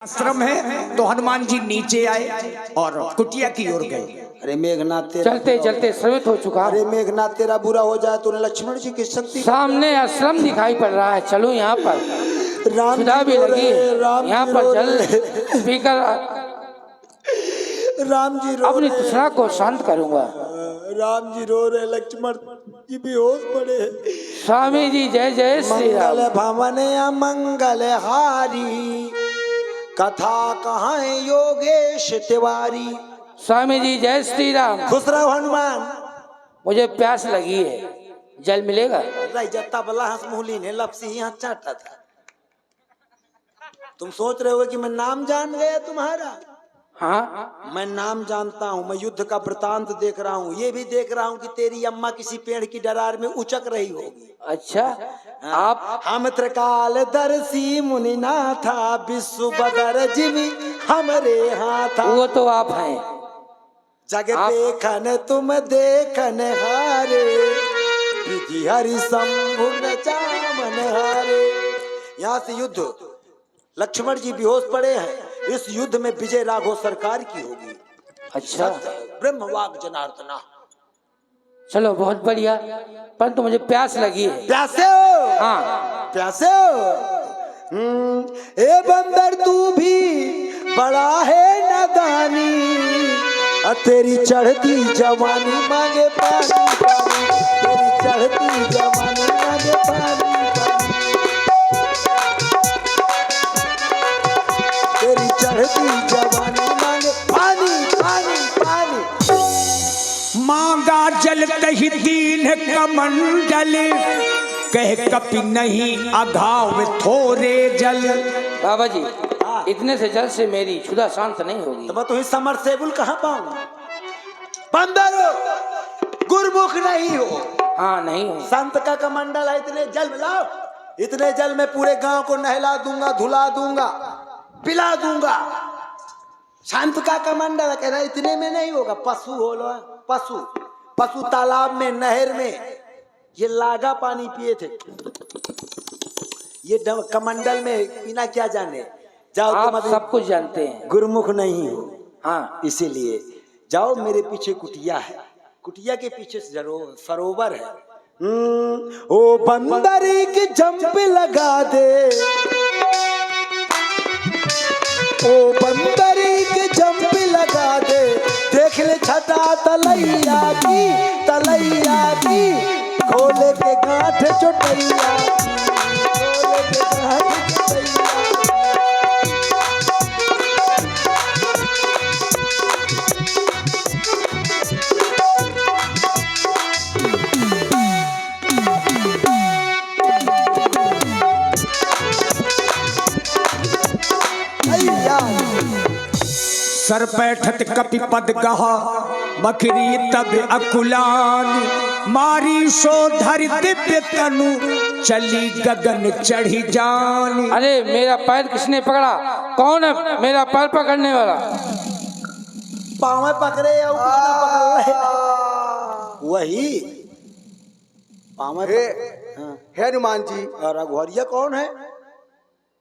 आश्रम है तो हनुमान जी नीचे आए और कुटिया की ओर गए। अरे मेघनाथ तेरा चलते चलते श्रमित हो चुका। अरे मेघनाथ तेरा बुरा हो जाए तो लक्ष्मण जी की शक्ति सामने आश्रम दिखाई पड़ रहा है, चलो यहाँ पर राम सुधा भी लगी है, यहाँ पर जल पीकर राम जी रो अपनी तृष्णा को शांत करूंगा। राम जी रो रहे, लक्ष्मण जी बेहोश पड़े। स्वामी जी जय जय श्री राम। मंगल भवन मंगल हारी कथा कहाँ योगेश तिवारी। स्वामी जी जय श्री राम। खुश रहो हनुमान। मुझे प्यास लगी है, जल मिलेगा? जत्ता बल्ला हंस मुहली ने लपसी यहाँ चाटा था। तुम सोच रहे हो कि मैं नाम जान गया तुम्हारा? हाँ, मैं नाम जानता हूँ। मैं युद्ध का वृतांत देख रहा हूँ। ये भी देख रहा हूँ कि तेरी अम्मा किसी पेड़ की डरार में उचक रही होगी। अच्छा आप हम त्रिकाल दर्शी मुनि नाथा विश्व बदर जीवी हमरे हाथा। वो तो आप हैं। जग देखन तुम देखन हारे विधि हरि शंभु न चामन हारे। यहाँ से युद्ध, लक्ष्मण जी बेहोश पड़े हैं। इस युद्ध में विजय राघव सरकार की होगी। अच्छा ब्रह्मवाग जनार्दना। चलो बहुत बढ़िया, परंतु मुझे प्यास लगी है। प्यासे हो? हाँ प्यासे हो? ए बंदर तू भी बड़ा है नादानी, तेरी चढ़ती जवानी मांगे पानी पानी। तेरी चढ़ती जवानी मांगे पानी पानी। तेरी चढ़ती जवानी मांगे पानी पानी पानी। मांगा जल कही दीन कमंडल, कह कपि नहीं अघाव थोरे जल। बाबा जी, इतने से जल से मेरी क्षुधा शांत नहीं होगी। तो मैं तुम्हें समरसेबुल कहाँ पाऊंगा? बंदर हो, गुरमुख नहीं हो। हाँ नहीं हो। संत का कमंडल है, इतने जल मिलाओ। इतने जल में पूरे गांव को नहला दूंगा, धुला दूंगा, पिला दूंगा। संत का कमंडल कह रहा इतने में नहीं होगा। पशु हो लो, पशु पशु तालाब में नहर में ये लागा पानी पिए थे। ये कमंडल में पीना क्या जाने। जाओ, आप सब कुछ जानते हैं। गुरुमुख नहीं हो। हाँ इसीलिए जाओ, मेरे पीछे कुटिया है। कुटिया के पीछे सरोवर है। ओ बंदरी की जंप लगा दे, ओ बंदरी की जंप लगा दे। देख ले छटा तलैया की, तलैया की खोले के गांठ चोटैया की, खोले के गांठ चोटैया। सर बैठत कपि पद गहा, बकरी तब अकुलान। मारी सो धर दिव्य तनु, चली गगन चढ़ी जान। अरे मेरा पैर किसने पकड़ा? कौन है मेरा पैर पकड़ने वाला? पाँव में पकड़े या पकड़ रहे? वही पाँव में हे हनुमान जी, और रघुवरिया कौन है?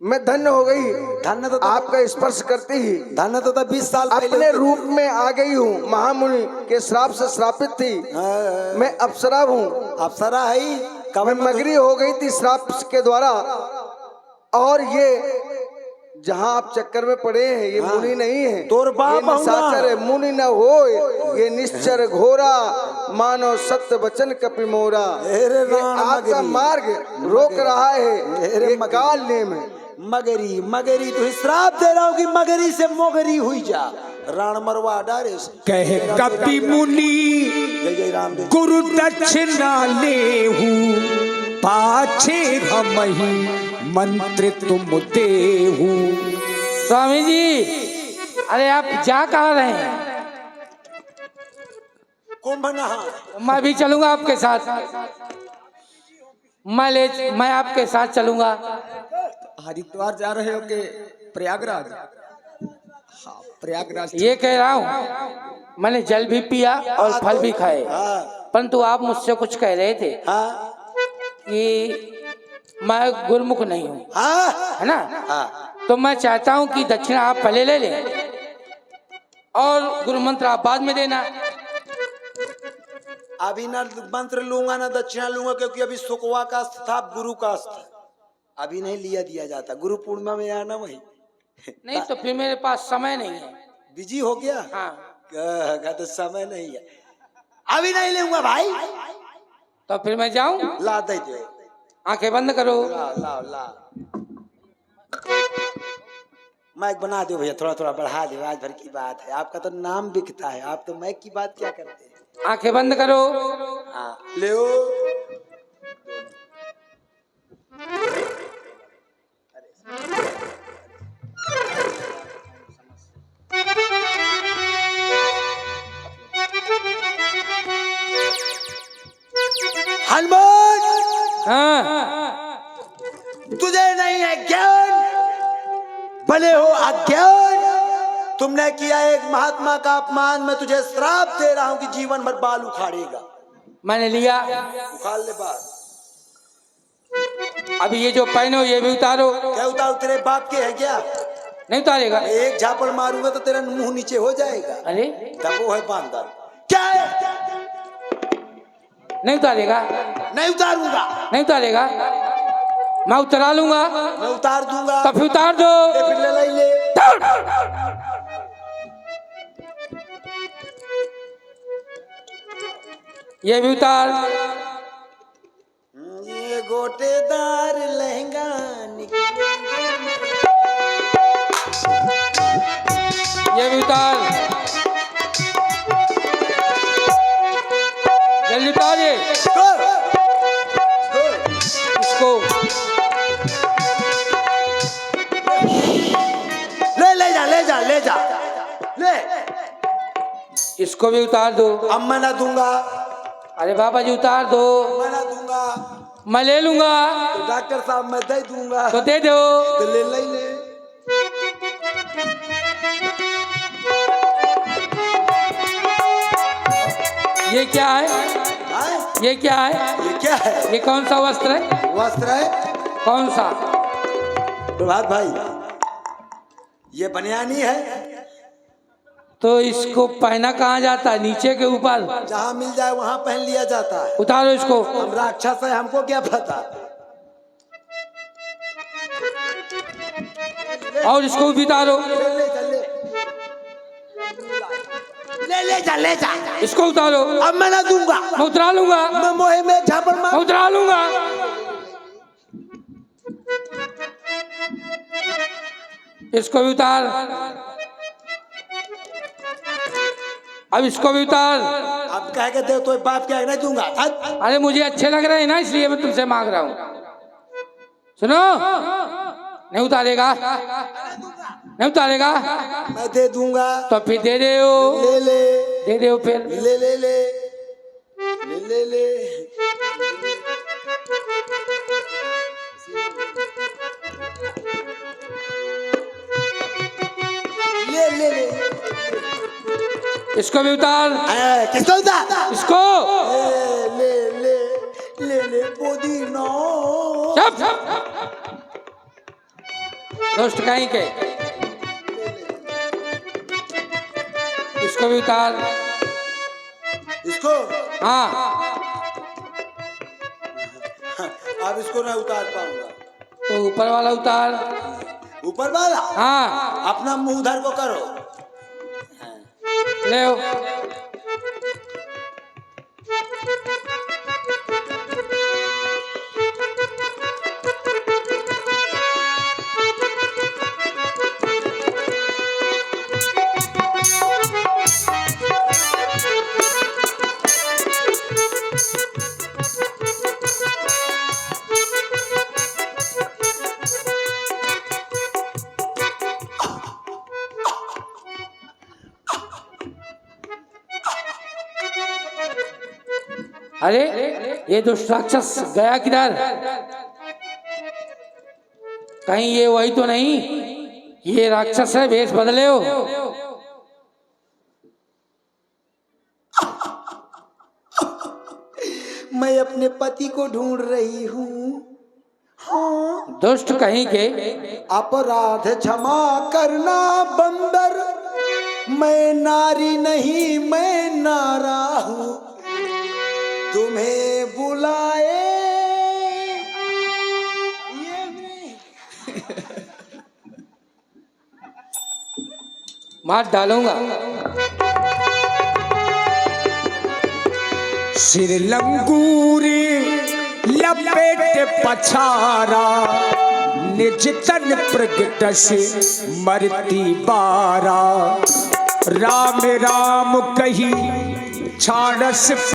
मैं धन्य हो गई। धन्य तो आपका स्पर्श करते ही धन्य तो 20 साल अपने रूप में आ गई हूँ। महामुनि के श्राप से श्रापित थी। मैं अप्सरा हूँ। अप्सरा है। मैं मगरी हो गई थी श्राप के द्वारा। और ये जहाँ आप चक्कर में पड़े हैं, ये मुनि नहीं है। तोर बाप ये निशाचर है, मुनि न हो। ये निश्चर घोरा, मानो सत्य वचन कपि मोरा। ये आपका मार्ग रोक रहा है। ये काल नेम है। मगरी मगरी तो श्राप दे रहा हूँ कि मगरी से मोगरी हुई जा। राण मरवा डारे से कह कपि मुनि जय जय राम देव। गुरु दक्षिणा लेहू, पाछे हमहि मंत्र तुम देहू। स्वामी जी, अरे आप जा कहाँ रहे हैं? कुंभ नहा। मैं भी चलूंगा आपके साथ। मैं आपके साथ चलूंगा। हरिद्वार जा रहे हो के प्रयागराज? हाँ, प्रयागराज। ये कह रहा हूँ, मैंने जल भी पिया और फल भी खाए, परंतु आप मुझसे कुछ कह रहे थे कि मैं गुरमुख नहीं हूँ, हाँ है ना? हाँ तो मैं चाहता हूं कि दक्षिणा आप पहले ले लें और गुरु मंत्र आप बाद में देना। अभी ना मंत्र लूंगा ना दक्षिणा लूंगा, क्योंकि अभी सुकवा का था, गुरु का था। अभी नहीं लिया दिया जाता, गुरु पूर्णिमा में आना वही। नहीं तो फिर मेरे पास समय नहीं है। बिजी हो गया। हाँ तो समय नहीं है, अभी नहीं लूंगा भाई। तो फिर मैं जाऊं? ला दे दे, आंखें बंद करो। ला ला ला। माइक बना दो भैया, थोड़ा थोड़ा बढ़ा दो, आज भर की बात है। आपका तो नाम बिकता है, आप तो माइक की बात क्या करते हैं। आंखें बंद करो। हाँ ले ओ। हनुमान, हाँ तुझे नहीं है ज्ञान, भले हो अज्ञान। तुमने किया एक महात्मा का अपमान, मैं तुझे श्राप दे रहा हूं कि जीवन भर बाल उखाड़ेगा। मैंने लिया। उखाड़ ले बाल। अभी ये जो पहनो ये भी उतारो। क्या उतारू, तेरे बाप के है क्या? नहीं उतारेगा? मैं एक झापड़ मारूंगा तो तेरा मुंह नीचे हो जाएगा। अरे दबो है बांधा। क्या है? नहीं उतारेगा? नहीं उतारूंगा। नहीं उतारेगा? मैं उतरा लूंगा। मैं उतार दूंगा। तो फिर उतार दो। फिर ले ले ले। ये भी उतार। ये गोटेदार लहंगा ये भी उतार। जल्दी उतार ये इसको। ले जा ले जा ले जा ले। इसको भी उतार दो। अब मैं ना दूंगा। अरे बाबा जी उतार दो। मैं ना दूंगा। मैं ले लूंगा। तो डॉक्टर साहब मैं दे दूंगा। तो दे दो। तो ले ले ले। ये क्या है? हाँ? ये क्या है? ये क्या है? ये कौन सा वस्त्र है? वस्त्र है। कौन सा? प्रभात भाई, ये बनियानी है। तो इसको पहना कहाँ जाता है? नीचे के ऊपर? जहाँ मिल जाए वहाँ पहन लिया जाता है। उतारो इसको। हम राक्षस है, हमको क्या पता। और इसको भी उतारो। ले जा ले जा। इसको उतारो। अब मैं ना दूंगा। मैं उतरा लूंगा। मैं मोहे में झापड़ मार। मैं उतरा लूंगा। इसको भी उतार। अब इसको भी उतार। अब कह के दे तो बाप क्या नहीं दूंगा। अरे मुझे अच्छे लग रहे हैं ना, इसलिए मैं तुमसे मांग रहा हूँ। सुनो, नहीं उतारेगा? नहीं उतारेगा? मैं दे दूंगा। तो फिर दे दे हो। ले ले दे दे हो फिर। ले ले ले ले ले ले। ले ले ले। इसको भी उतार। किसको उतार? इसको। ले ले ले ले पुदीना। चुप। दोस्त कहीं के। इसको भी उतार। इसको? हाँ। अब इसको ना उतार पाऊंगा। तो ऊपर वाला उतार। ऊपर वाला? हाँ। अपना मुंह उधर को करो। ले आओ। अरे ये दुष्ट राक्षस गया किधर? कहीं ये वही तो नहीं? ये राक्षस है, भेष बदले हो। मैं अपने पति को ढूंढ रही हूँ। दुष्ट कहीं के। अपराध क्षमा करना बंदर, मैं नारी नहीं मैं नारा हूँ, तुम्हें बुलाए ये नहीं। मार डालूंगा। सिर लंगूरी लपेट पछारा, निज तन प्रगट से मरती बारा। राम राम कही छाड़स